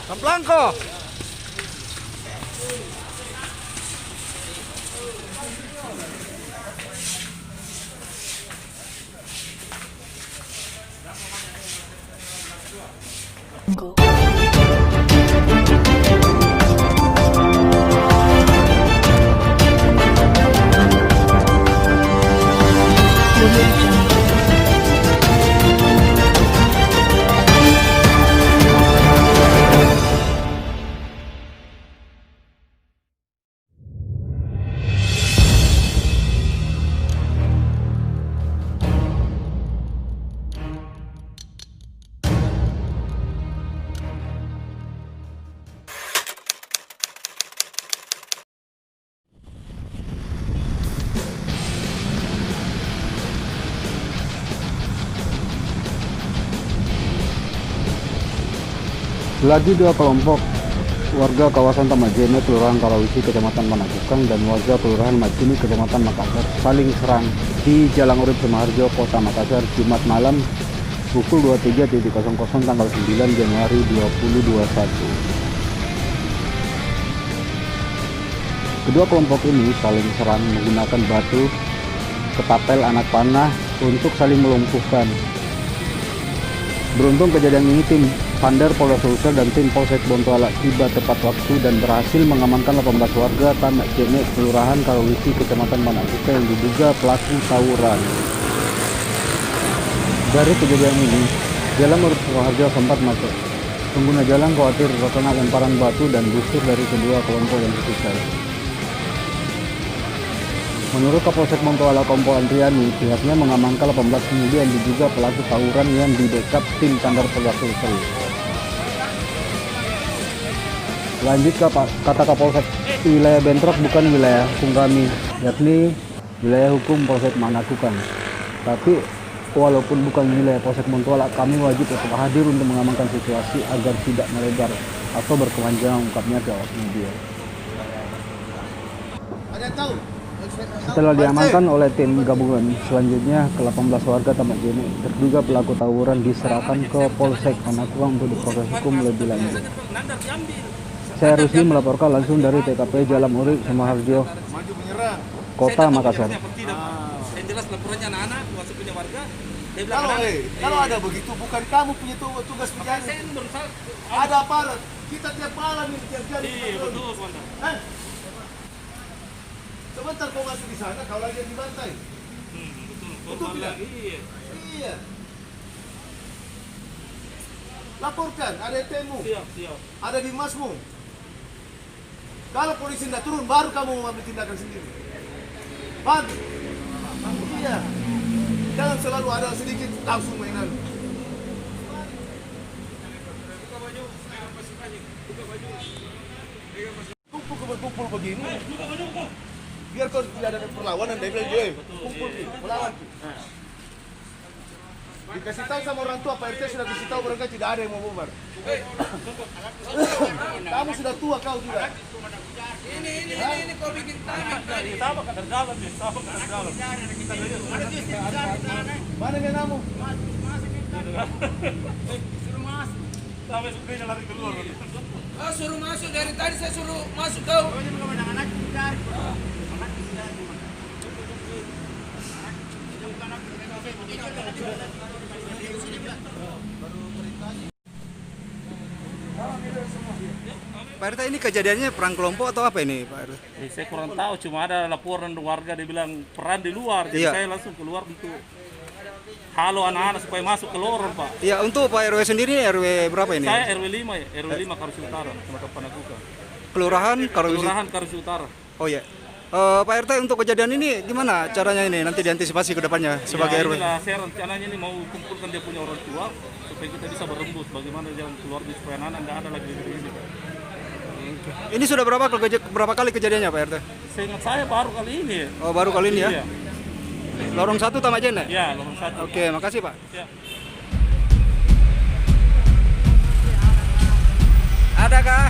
Kamplang ko. Lagi dua kelompok warga kawasan Taman Jene, Kelurahan Kalawisi, Kecamatan Panakukang, dan warga Kelurahan Majini, Kecamatan Makassar saling serang di Jalan Urip Sumoharjo, Kota Makassar, Jumat malam pukul 23.00 tanggal 9 Januari 2021. Kedua kelompok ini saling serang menggunakan batu, ketapel, anak panah untuk saling melumpuhkan. Beruntung kejadian ini tim Pandar Polres Sulsel dan tim Polsek Bontoala tiba tepat waktu dan berhasil mengamankan 18 warga Taman Jene, Kelurahan Kalawisi, Kecamatan Panakukang yang diduga pelaku tawuran. Dari kejadian ini, Jalan Urip Sumoharjo sempat macet. Pengguna jalan khawatir terkena lemparan batu dan busur dari kedua kelompok yang bertikai. Menurut Kapolsek Bontoala Kompol Andriani, pihaknya mengamankan 18 pemuda yang diduga pelaku tawuran yang dibackup tim Pandar Polres Sulsel. Lanjut kata Kapolsek, wilayah bentrok bukan wilayah hukum kami, yakni wilayah hukum Polsek Panakukang. Tapi walaupun bukan wilayah Polsek Bontoala, kami wajib untuk hadir untuk mengamankan situasi agar tidak melebar atau berkepanjangan, ungkapnya ke awak media. Setelah diamankan oleh tim gabungan, selanjutnya ke-18 warga Taman Jene terduga pelaku tawuran diserahkan ke Polsek Panakukang untuk diproses hukum lebih lanjut. Saya Rusli melaporkan langsung dari TKP Jalan Urip Sumoharjo, Kota Makassar. Yang jelas laporannya anak-anak masuk punya warga. Dia bilang Kalau ada begitu bukan kamu punya tugas penjaga. Ada aparat. Kita tiap malam ini tiap jam. Iya betul komandan. Sebentar kau masuk di sana, kau lagi dibantai. Betul tidak? Iya. Laporkan, ada ETMu, Siap. ada Dimasmu. Kalau polisi tidak turun, baru kamu mengambil tindakan sendiri. Paham? Iya. Jangan selalu ada sedikit langsung mainan. Kumpul begini. Biar kau tidak ada perlawanan, dia bilang, kumpul, melawan. Dikasih tahu sama orang tua, Pak RT sudah kasih tahu barangkali tidak ada yang mau bubar. Kamu sudah tua kau juga. Ini kau bikin tangan. Kita bakal dalam ya, kita bakal dalam. Mana menamu? Suruh masuk. Sampai supirnya lari keluar. Suruh masuk dari tadi saya suruh masuk kau. Pak RT, ini kejadiannya perang kelompok atau apa ini, Pak RT? Saya kurang tahu, cuma ada laporan warga dia bilang perang di luar, jadi Iya. saya langsung keluar untuk halo anak-anak supaya masuk ke lorong, Pak. Ya, untuk Pak RW sendiri RW berapa ini? Saya RW 5 ya, RW 5 Kalawisi Utara, Kecamatan Panakukang. Kelurahan Kalawisi. Kelurahan Kalawisi Utara. Oh ya. Pak RT, untuk kejadian ini gimana caranya ini nanti diantisipasi ke depannya sebagai Ya, RW? inilah saya rencananya ini mau kumpulkan dia punya orang tua supaya kita bisa berembus bagaimana jalan keluar di supaya anak tidak ada lagi di sini. Ini sudah berapa kali kejadiannya, Pak RT? Seingat saya baru kali ini. Oh, baru kali ini ya? Iya. Lorong 1 Taman Jene? Ya, lorong 1. Oke, makasih, Pak. Ya. Adakah?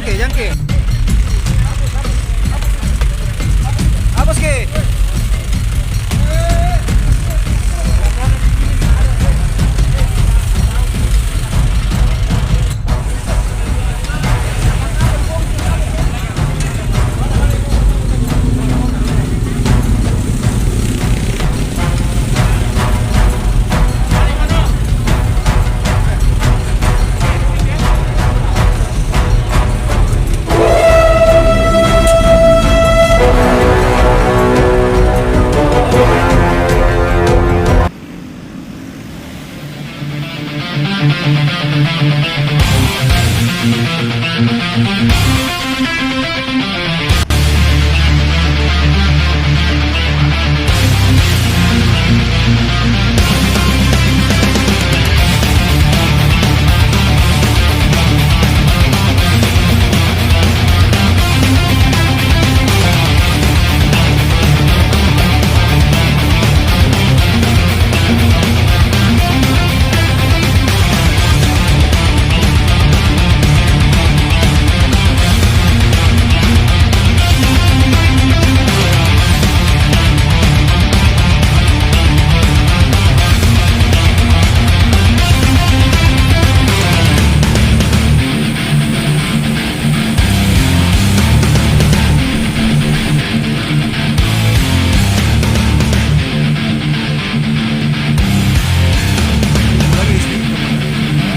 jangke, jangke. Hapus ke.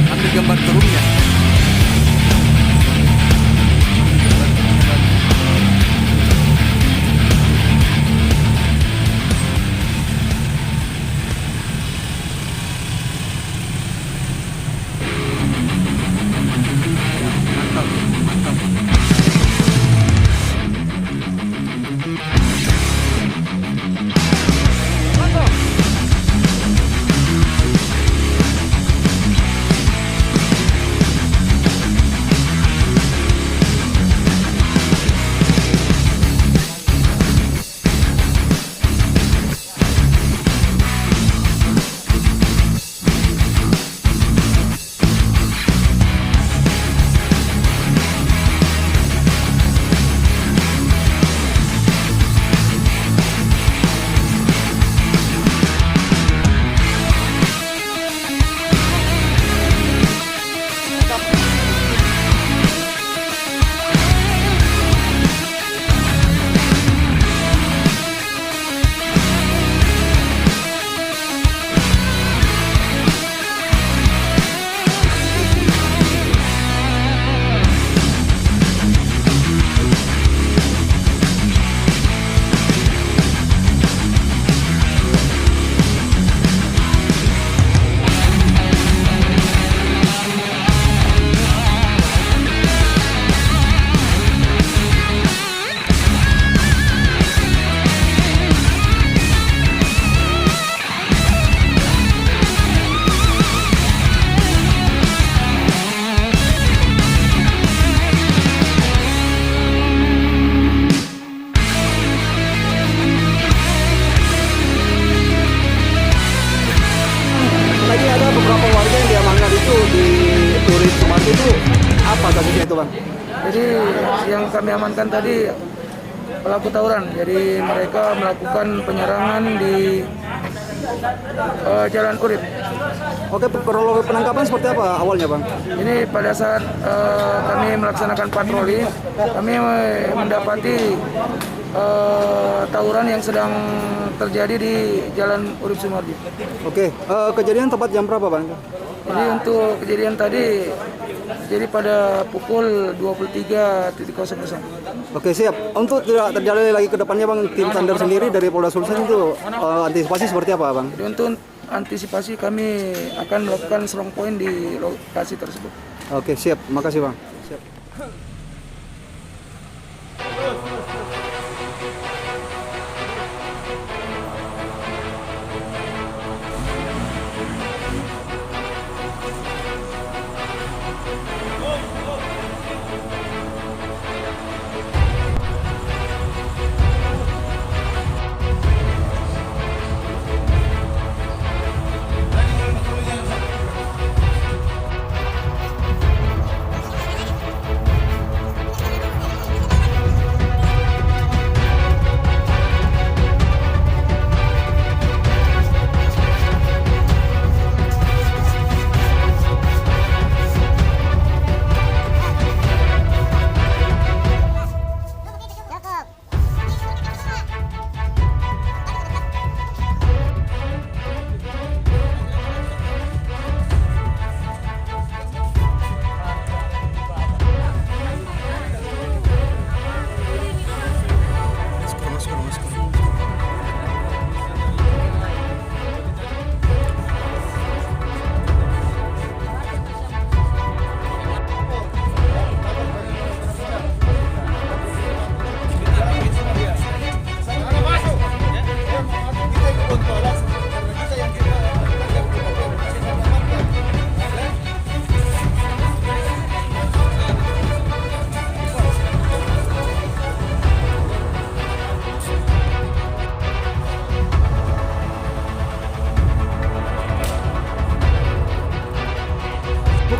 Ambil gambar turunnya. Lagi ada beberapa warga yang diamankan itu di Turis Sumatera itu apa kasusnya itu bang? Jadi yang kami amankan tadi pelaku tawuran. Jadi mereka melakukan penyerangan di Jalan Urip. Oke, kronologi penangkapan seperti apa awalnya bang? Ini pada saat kami melaksanakan patroli, kami mendapati tawuran yang sedang terjadi di Jalan Urip Sumardi. Oke, kejadian tepat jam berapa bang? Jadi untuk kejadian tadi jadi pada pukul 23.00. Oke siap. Untuk tidak terjadi lagi ke depannya bang, tim Tandar sendiri dari Polda Sulsel itu antisipasi seperti apa bang? Jadi untuk antisipasi kami akan melakukan strong point di lokasi tersebut. Oke siap, makasih bang. Siap.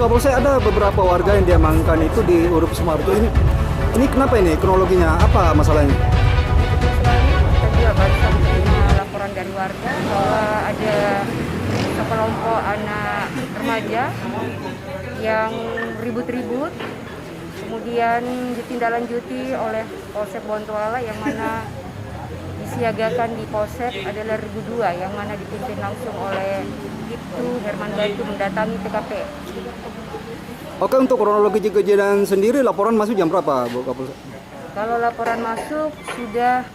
Kapolsek, ada beberapa warga yang diamankan itu di Urip Sumarto. Ini kenapa ini kronologinya? Apa masalahnya? Kita juga baru menerima laporan dari warga bahwa ada sekelompok anak remaja yang ribut-ribut, kemudian ditindaklanjuti oleh Polsek Bontoala yang mana disiagakan di Polsek adalah Regu 2 yang mana dipimpin langsung oleh Ibtu Herman Baitu mendatangi TKP. Oke, untuk kronologi kejadian sendiri laporan masuk jam berapa, Bu Kapolsek? Kalau laporan masuk sudah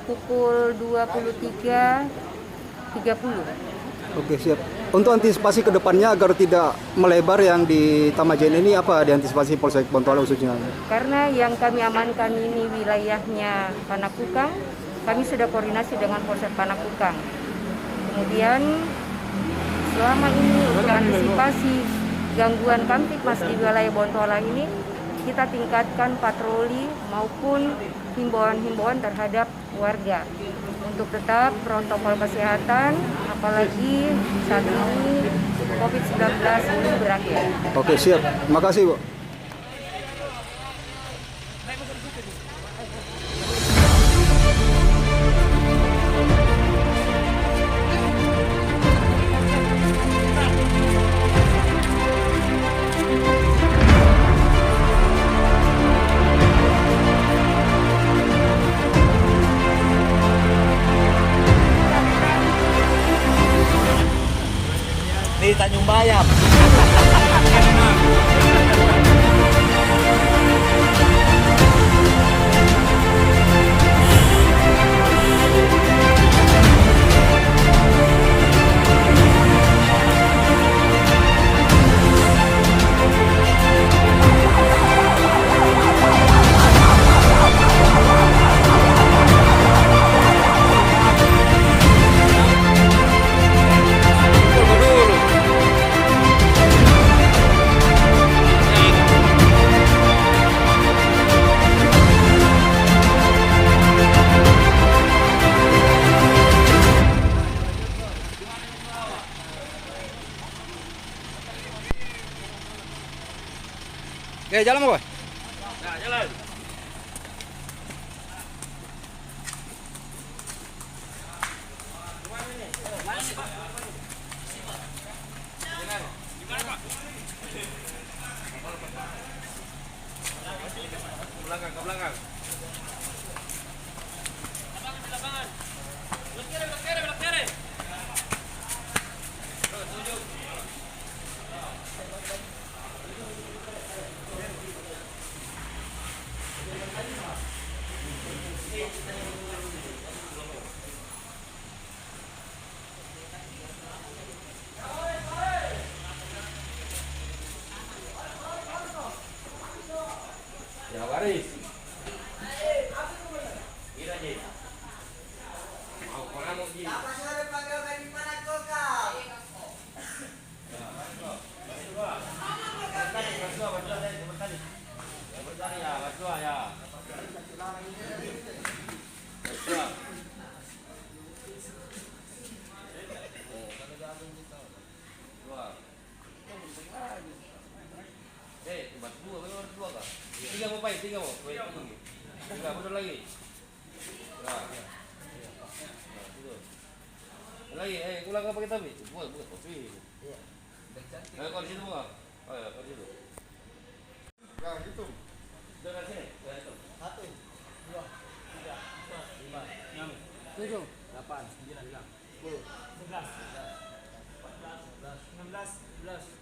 pukul 23.30. Oke, siap. Untuk antisipasi ke depannya agar tidak melebar yang di Tamajen ini, apa diantisipasi Polsek Bontoala khususnya? Karena yang kami amankan ini wilayahnya Panakukang, kami sudah koordinasi dengan Polsek Panakukang. Kemudian selama ini untuk antisipasi gangguan Kamtipmas di wilayah Bontoala ini, kita tingkatkan patroli maupun himbauan-himbauan terhadap warga untuk tetap protokol kesehatan, apalagi saat ini COVID-19 belum berakhir. Oke, siap. Makasih, Bu. Di Tanjung Bayam. Oke, jalan, Bu. Nah, jalan. Ke belakang. Belok kiri. Ya, baris. Gila, Ji. Mau kemana, mau Ji? Tiga mau. Tiga, mundur lagi. Nah. Lagi, ulang apa kita nih? Buat kopi. Ayo kau di situ mau? Ayo kau di situ. Nah, gitu. Dari sini. 1, 2, 3, 4, 5, 6, 7, 8, 9, 10, 11, 12, 13, 14, 15, 16, 17.